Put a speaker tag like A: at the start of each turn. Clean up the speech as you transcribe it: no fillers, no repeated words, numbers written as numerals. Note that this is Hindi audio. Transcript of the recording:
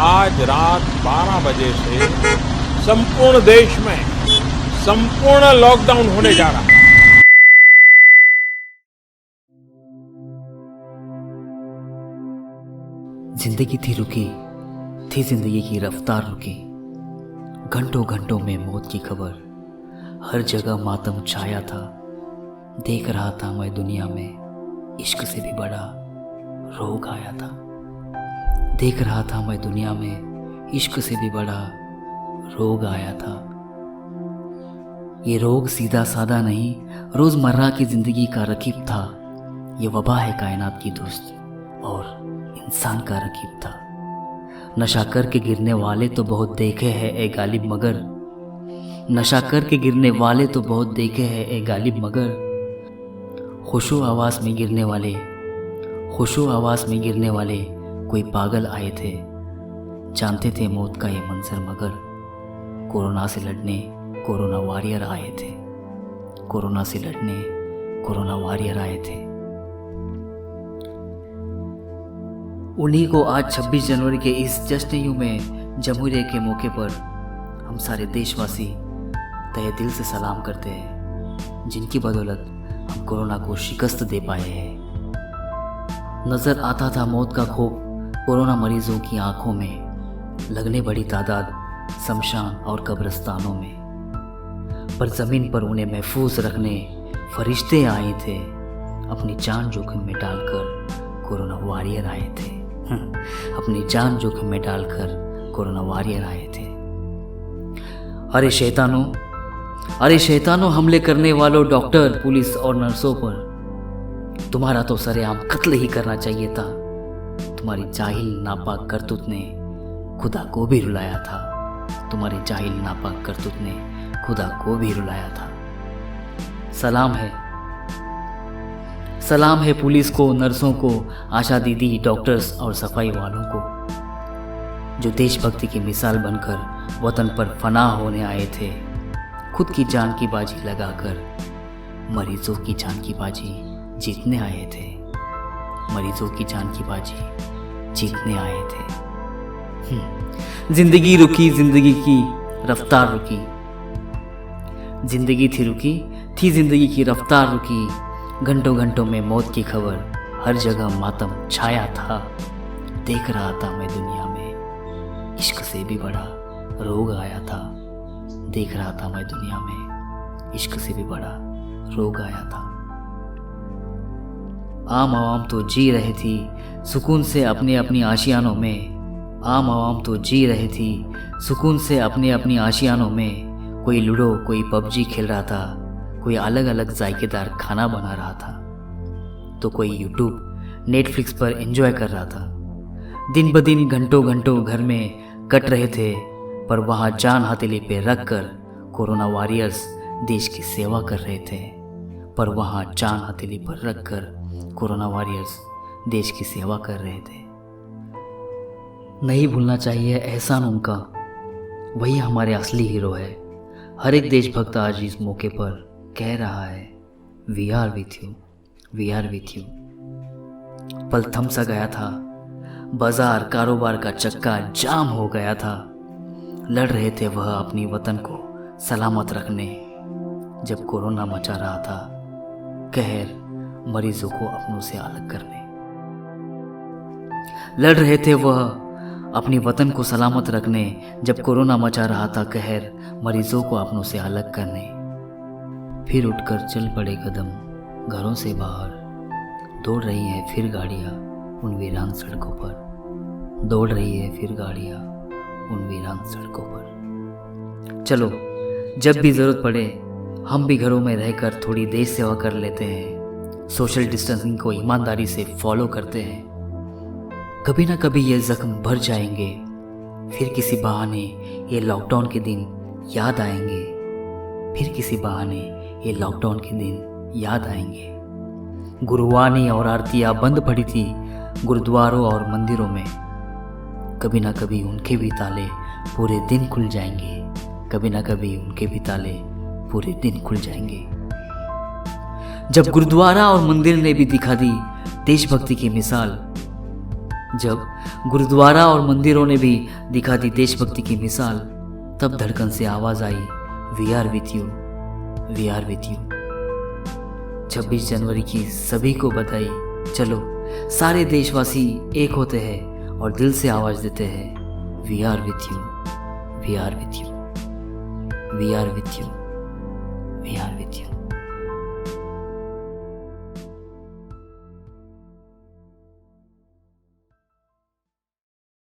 A: आज रात 12 बजे से संपूर्ण देश में संपूर्ण लॉकडाउन होने जा रहा है।
B: जिंदगी थी रुकी, थी जिंदगी की रफ्तार रुकी। घंटों घंटों में मौत की खबर, हर जगह मातम छाया था। देख रहा था मैं दुनिया में इश्क से भी बड़ा रोग आया था। देख रहा था मैं दुनिया में इश्क से भी बड़ा रोग आया था। ये रोग सीधा साधा नहीं, रोजमर्रा की जिंदगी का रकीब था। ये वबा है कायनात की दोस्त और इंसान का रकीब था। नशा करके गिरने वाले तो बहुत देखे हैं ए गालिब, मगर नशा करके गिरने वाले तो बहुत देखे हैं ए गालिब, मगर खुशो आवाज़ में गिरने वाले, खुशो आवाज़ में गिरने वाले कोई पागल आए थे। जानते थे मौत का ये मंजर, मगर कोरोना से लड़ने कोरोना वॉरियर आए थे। कोरोना से लड़ने कोरोना वॉरियर आए थे। उन्हीं को आज 26 जनवरी के इस जश्न यू में जमहूरियत के मौके पर हम सारे देशवासी तहे दिल से सलाम करते हैं, जिनकी बदौलत हम कोरोना को शिकस्त दे पाए हैं। नज़र आता था मौत का खौफ कोरोना मरीजों की आंखों में, लगने बड़ी तादाद शमशान और कब्रिस्तानों में, पर ज़मीन पर उन्हें महफूज रखने फरिश्ते आए थे। अपनी जान जोखिम में डालकर कोरोना वॉरियर आए थे। अपनी जान जोखिम में डालकर कोरोना वॉरियर आए थे। अरे शैतानों, अरे शैतानों, हमले करने वालों डॉक्टर, पुलिस और नर्सों पर तुम्हारा तो सरेआम कत्ल ही करना चाहिए था। तुम्हारी जाहिल नापाक करतूत ने खुदा को भी रुलाया था। तुम्हारी जाहिल नापाक करतूत ने खुदा को भी रुलाया था। सलाम है, सलाम है पुलिस को, नर्सों को, आशा दीदी, डॉक्टर्स और सफाई वालों को, जो देशभक्ति की मिसाल बनकर वतन पर फनाह होने आए थे। खुद की जान की बाजी लगाकर मरीजों की जान की बाजी जीतने आए थे। मरीजों की जान की बाजी जीतने आए थे। जिंदगी रुकी, जिंदगी की रफ्तार रुकी। जिंदगी थी रुकी, थी जिंदगी की रफ्तार रुकी। घंटों घंटों में मौत की खबर, हर जगह मातम छाया था। देख रहा था मैं दुनिया में इश्क से भी बड़ा रोग आया था। देख रहा था मैं दुनिया में इश्क से भी बड़ा रोग आया था। आम आवाम तो जी रही थी सुकून से अपने अपनी आशियानों में। आम आवाम तो जी रही थी सुकून से अपने अपनी आशियानों में। कोई लूडो, कोई पबजी खेल रहा था, कोई अलग अलग जायकेदार खाना बना रहा था, तो कोई यूट्यूब, नेटफ्लिक्स पर एंजॉय कर रहा था। दिन ब दिन घंटों घंटों घर में कट रहे थे, पर वहाँ जान हथेली पे रख कर कोरोना वॉरियर्स देश की सेवा कर रहे थे। पर वहाँ जान हथेली पर रख कर कोरोना वॉरियर्स देश की सेवा कर रहे थे। नहीं भूलना चाहिए एहसान उनका, वही हमारे असली हीरो है। हर एक देशभक्त आज इस मौके पर कह रहा है, we are with you, we are with you. पल थम सा गया था, बाजार कारोबार का चक्का जाम हो गया था। लड़ रहे थे वह अपनी वतन को सलामत रखने, जब कोरोना मचा रहा था कहर मरीजों को अपनों से अलग करने। लड़ रहे थे वह अपनी वतन को सलामत रखने, जब कोरोना मचा रहा था कहर मरीजों को अपनों से अलग करने। फिर उठकर चल पड़े कदम घरों से बाहर, दौड़ रही है फिर गाड़ियाँ उन वीरान सड़कों पर। दौड़ रही है फिर गाड़ियाँ उन वीरान सड़कों पर। चलो जब भी ज़रूरत पड़े हम भी घरों में रहकर थोड़ी देश सेवा कर लेते हैं। सोशल डिस्टेंसिंग को ईमानदारी से फॉलो करते हैं। कभी ना कभी ये जख्म भर जाएंगे, फिर किसी बहाने ये लॉकडाउन के दिन याद आएंगे। फिर किसी बहाने ये लॉकडाउन के दिन याद आएंगे। गुरुवाणी और आरतियाँ बंद पड़ी थी गुरुद्वारों और मंदिरों में। कभी ना कभी उनके भी ताले पूरे दिन खुल जाएंगे। कभी ना कभी उनके भी ताले पूरे दिन खुल जाएंगे। जब गुरुद्वारा और मंदिर ने भी दिखा दी देशभक्ति की मिसाल, जब गुरुद्वारा और मंदिरों ने भी दिखा दी देशभक्ति की मिसाल, तब धड़कन से आवाज आई, we are with you, we are with you. 26 जनवरी की सभी को बधाई। चलो सारे देशवासी एक होते हैं और दिल से आवाज देते हैं, we are with you, we are with you, we are with you, we are with you.